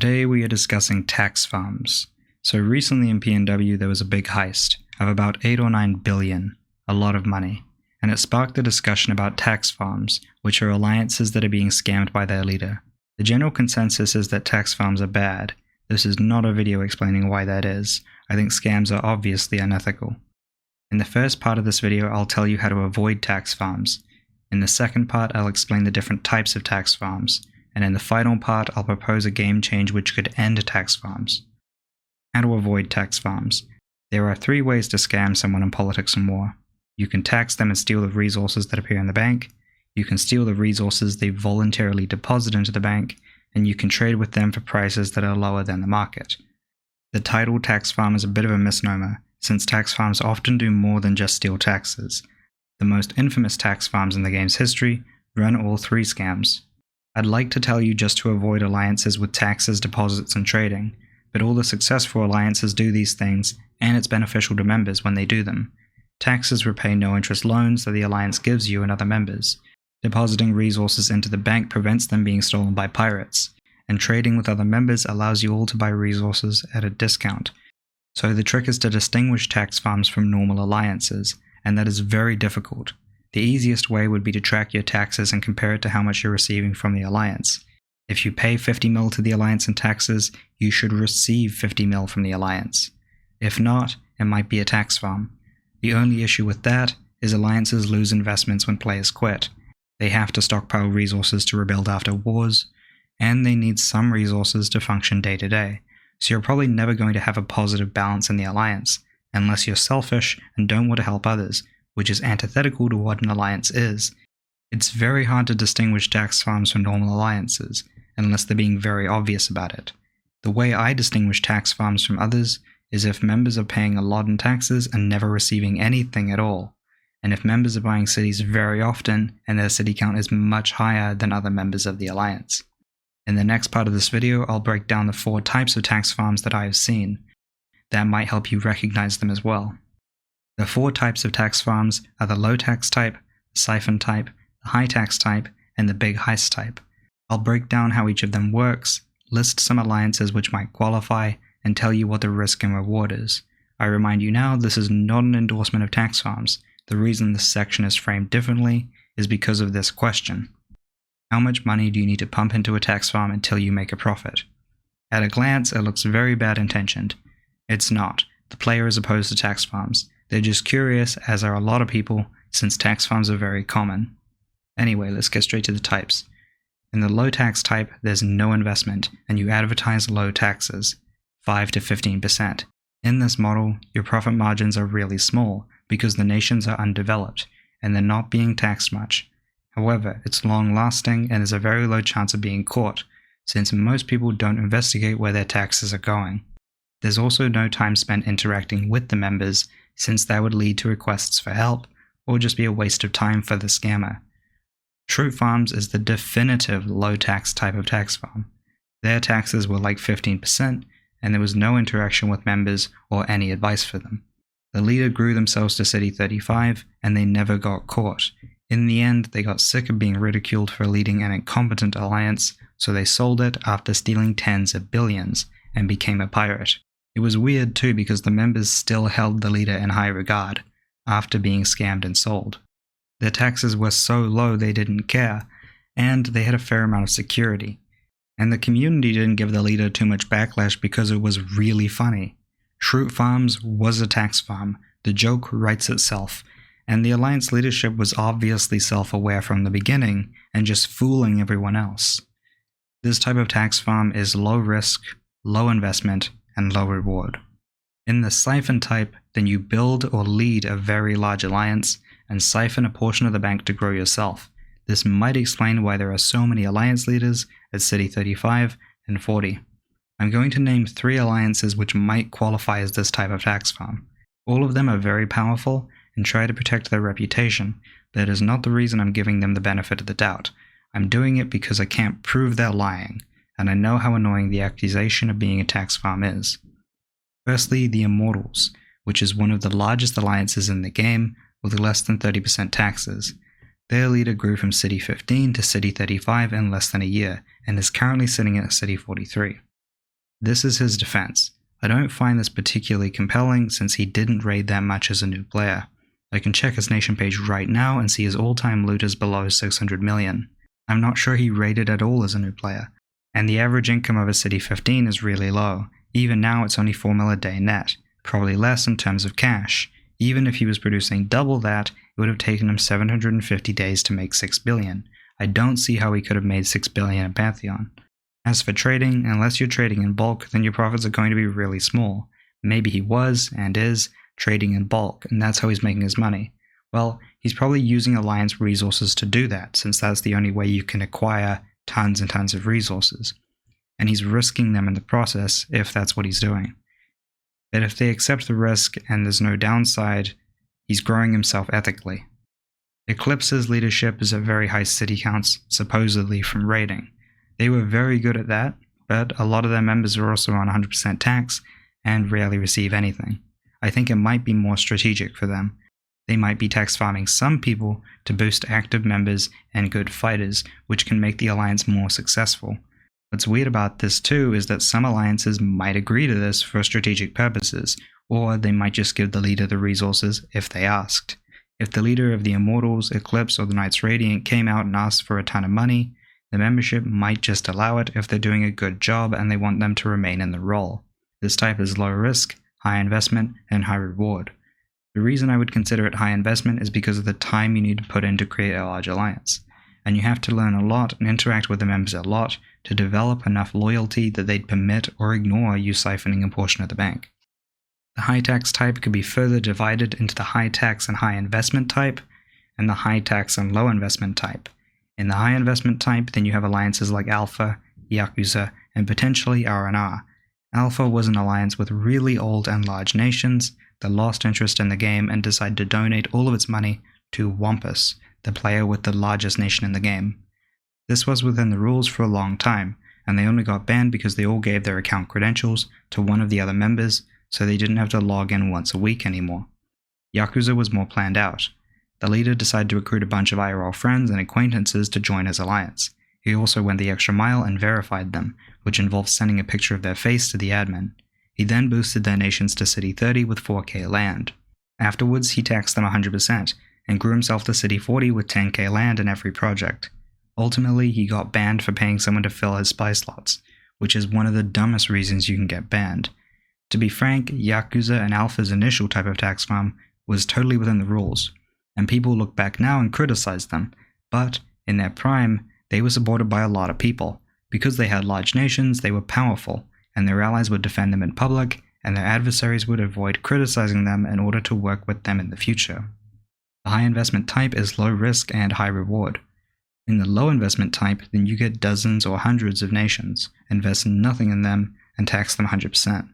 Today we are discussing tax farms. So recently in PNW there was a big heist of about 8 or 9 billion, a lot of money, and it sparked a discussion about tax farms, which are alliances that are being scammed by their leader. The general consensus is that tax farms are bad. This is not a video explaining why that is. I think scams are obviously unethical. In the first part of this video I'll tell you how to avoid tax farms. In the second part I'll explain the different types of tax farms. And in the final part, I'll propose a game change which could end tax farms. How to avoid tax farms. There are 3 ways to scam someone in politics and war. You can tax them and steal the resources that appear in the bank, you can steal the resources they voluntarily deposit into the bank, and you can trade with them for prices that are lower than the market. The title tax farm is a bit of a misnomer, since tax farms often do more than just steal taxes. The most infamous tax farms in the game's history run all 3 scams. I'd like to tell you just to avoid alliances with taxes, deposits, and trading, but all the successful alliances do these things, and it's beneficial to members when they do them. Taxes repay no-interest loans that the alliance gives you and other members. Depositing resources into the bank prevents them being stolen by pirates, and trading with other members allows you all to buy resources at a discount. So the trick is to distinguish tax farms from normal alliances, and that is very difficult. The easiest way would be to track your taxes and compare it to how much you're receiving from the alliance. If you pay 50 mil to the alliance in taxes, you should receive 50 mil from the alliance. If not, it might be a tax farm. The only issue with that is alliances lose investments when players quit. They have to stockpile resources to rebuild after wars, and they need some resources to function day to day. So you're probably never going to have a positive balance in the alliance, unless you're selfish and don't want to help others, which is antithetical to what an alliance is. It's very hard to distinguish tax farms from normal alliances, unless they're being very obvious about it. The way I distinguish tax farms from others is if members are paying a lot in taxes and never receiving anything at all, and if members are buying cities very often and their city count is much higher than other members of the alliance. In the next part of this video, I'll break down the 4 types of tax farms that I have seen. That might help you recognize them as well. The 4 types of tax farms are the low tax type, the siphon type, the high tax type, and the big heist type. I'll break down how each of them works, list some alliances which might qualify, and tell you what the risk and reward is. I remind you now, this is not an endorsement of tax farms. The reason this section is framed differently is because of this question. How much money do you need to pump into a tax farm until you make a profit? At a glance, it looks very bad intentioned. It's not. The player is opposed to tax farms. They're just curious, as are a lot of people, since tax farms are very common. Anyway, let's get straight to the types. In the low tax type, there's no investment, and you advertise low taxes, 5 to 15%. In this model, your profit margins are really small, because the nations are undeveloped, and they're not being taxed much. However, it's long-lasting, and there's a very low chance of being caught, since most people don't investigate where their taxes are going. There's also no time spent interacting with the members, since that would lead to requests for help, or just be a waste of time for the scammer. Troop farms is the definitive low-tax type of tax farm. Their taxes were like 15%, and there was no interaction with members or any advice for them. The leader grew themselves to City 35, and they never got caught. In the end, they got sick of being ridiculed for leading an incompetent alliance, so they sold it after stealing tens of billions, and became a pirate. It was weird too because the members still held the leader in high regard, after being scammed and sold. Their taxes were so low they didn't care, and they had a fair amount of security. And the community didn't give the leader too much backlash because it was really funny. Shroot Farms was a tax farm, the joke writes itself, and the alliance leadership was obviously self-aware from the beginning and just fooling everyone else. This type of tax farm is low risk, low investment, and low reward. In the siphon type, then you build or lead a very large alliance and siphon a portion of the bank to grow yourself. This might explain why there are so many alliance leaders at City 35 and 40. I'm going to name 3 alliances which might qualify as this type of tax farm. All of them are very powerful and try to protect their reputation, but it is not the reason I'm giving them the benefit of the doubt. I'm doing it because I can't prove they're lying, and I know how annoying the accusation of being a tax farm is. Firstly, the Immortals, which is one of the largest alliances in the game with less than 30% taxes. Their leader grew from City 15 to City 35 in less than a year, and is currently sitting at City 43. This is his defense. I don't find this particularly compelling since he didn't raid that much as a new player. I can check his nation page right now and see his all-time loot is below 600 million. I'm not sure he raided at all as a new player. And the average income of a City 15 is really low. Even now it's only 4 mil a day net, probably less in terms of cash. Even if he was producing double that, it would have taken him 750 days to make 6 billion. I don't see how he could have made 6 billion in Pantheon. As for trading, unless you're trading in bulk, then your profits are going to be really small. Maybe he was, and is, trading in bulk, and that's how he's making his money. Well, he's probably using Alliance resources to do that, since that's the only way you can acquire tons and tons of resources. And he's risking them in the process if that's what he's doing. But if they accept the risk and there's no downside, he's growing himself ethically. Eclipse's leadership is at very high city counts, supposedly from raiding. They were very good at that, but a lot of their members are also on 100% tax and rarely receive anything. I think it might be more strategic for them. They might be tax farming some people to boost active members and good fighters, which can make the alliance more successful. What's weird about this too is that some alliances might agree to this for strategic purposes, or they might just give the leader the resources if they asked. If the leader of the Immortals, Eclipse, or the Knights Radiant came out and asked for a ton of money, the membership might just allow it if they're doing a good job and they want them to remain in the role. This type is low risk, high investment, and high reward. The reason I would consider it high investment is because of the time you need to put in to create a large alliance. And you have to learn a lot and interact with the members a lot to develop enough loyalty that they'd permit or ignore you siphoning a portion of the bank. The high tax type could be further divided into the high tax and high investment type, and the high tax and low investment type. In the high investment type, then you have alliances like Alpha, Yakuza, and potentially R&R. Alpha was an alliance with really old and large nations that lost interest in the game and decided to donate all of its money to Wampus, the player with the largest nation in the game. This was within the rules for a long time, and they only got banned because they all gave their account credentials to one of the other members, so they didn't have to log in once a week anymore. Yakuza was more planned out. The leader decided to recruit a bunch of IRL friends and acquaintances to join his alliance. He also went the extra mile and verified them, which involved sending a picture of their face to the admin. He then boosted their nations to City 30 with 4k land. Afterwards, he taxed them 100%, and grew himself to City 40 with 10k land in every project. Ultimately, he got banned for paying someone to fill his spy slots, which is one of the dumbest reasons you can get banned. To be frank, Yakuza and Alpha's initial type of tax farm was totally within the rules, and people look back now and criticize them, but in their prime, they were supported by a lot of people. Because they had large nations, they were powerful, and their allies would defend them in public, and their adversaries would avoid criticizing them in order to work with them in the future. The high investment type is low risk and high reward. In the low investment type, then you get dozens or hundreds of nations, invest nothing in them, and tax them 100%.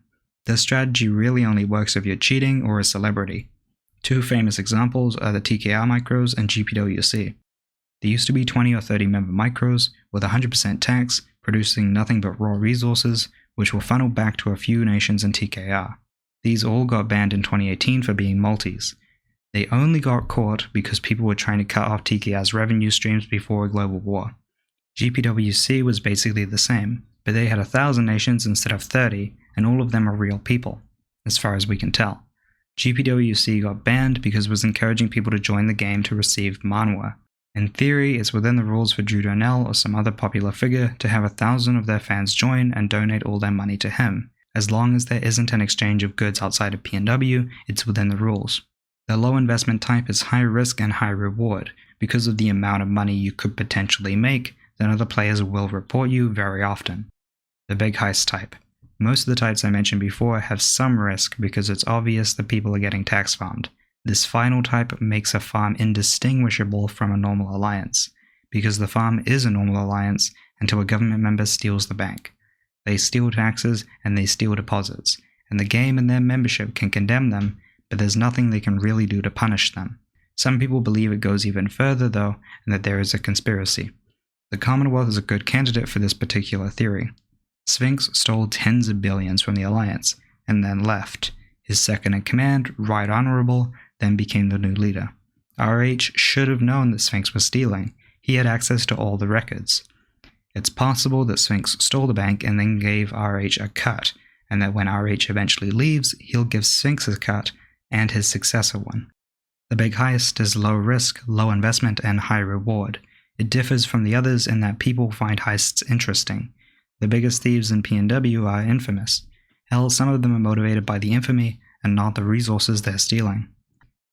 This strategy really only works if you're cheating or a celebrity. Two famous examples are the TKR micros and GPWC. There used to be 20 or 30 member micros with 100% tax, producing nothing but raw resources, which were funneled back to a few nations in TKR. These all got banned in 2018 for being multis. They only got caught because people were trying to cut off TKR's revenue streams before a global war. GPWC was basically the same, but they had 1,000 nations instead of 30, and all of them are real people, as far as we can tell. GPWC got banned because it was encouraging people to join the game to receive manhwa. In theory, it's within the rules for Drew Donnell or some other popular figure to have 1,000 of their fans join and donate all their money to him. As long as there isn't an exchange of goods outside of PNW, it's within the rules. The low investment type is high risk and high reward. Because of the amount of money you could potentially make, then other players will report you very often. The Big Heist type. Most of the types I mentioned before have some risk because it's obvious that people are getting tax farmed. This final type makes a farm indistinguishable from a normal alliance, because the farm is a normal alliance until a government member steals the bank. They steal taxes and they steal deposits, and the game and their membership can condemn them, but there's nothing they can really do to punish them. Some people believe it goes even further though, and that there is a conspiracy. The Commonwealth is a good candidate for this particular theory. Sphinx stole tens of billions from the alliance, and then left. His second-in-command, Right Honorable, then became the new leader. RH should have known that Sphinx was stealing. He had access to all the records. It's possible that Sphinx stole the bank and then gave RH a cut, and that when RH eventually leaves, he'll give Sphinx a cut and his successor one. The Big Heist is low risk, low investment, and high reward. It differs from the others in that people find heists interesting. The biggest thieves in PNW are infamous. Hell, some of them are motivated by the infamy and not the resources they're stealing.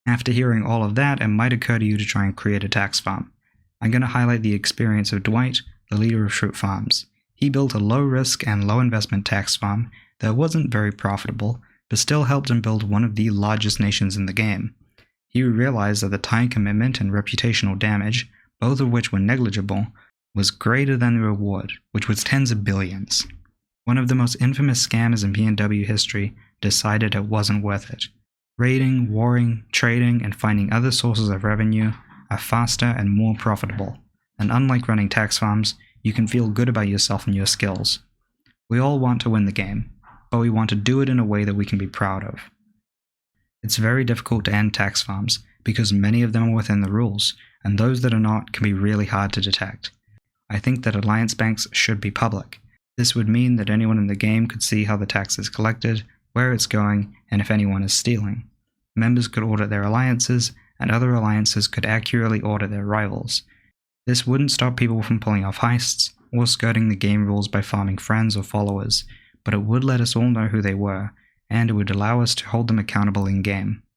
After hearing all of that, it might occur to you to try and create a tax farm. I'm going to highlight the experience of Dwight, the leader of Shroot Farms. He built a low-risk and low-investment tax farm that wasn't very profitable, but still helped him build one of the largest nations in the game. He realized that the time commitment and reputational damage, both of which were negligible, was greater than the reward, which was tens of billions. One of the most infamous scammers in PNW history decided it wasn't worth it. Raiding, warring, trading, and finding other sources of revenue are faster and more profitable, and unlike running tax farms, you can feel good about yourself and your skills. We all want to win the game, but we want to do it in a way that we can be proud of. It's very difficult to end tax farms because many of them are within the rules, and those that are not can be really hard to detect. I think that alliance banks should be public. This would mean that anyone in the game could see how the tax is collected, where it's going, and if anyone is stealing. Members could audit their alliances, and other alliances could accurately audit their rivals. This wouldn't stop people from pulling off heists, or skirting the game rules by farming friends or followers, but it would let us all know who they were, and it would allow us to hold them accountable in-game.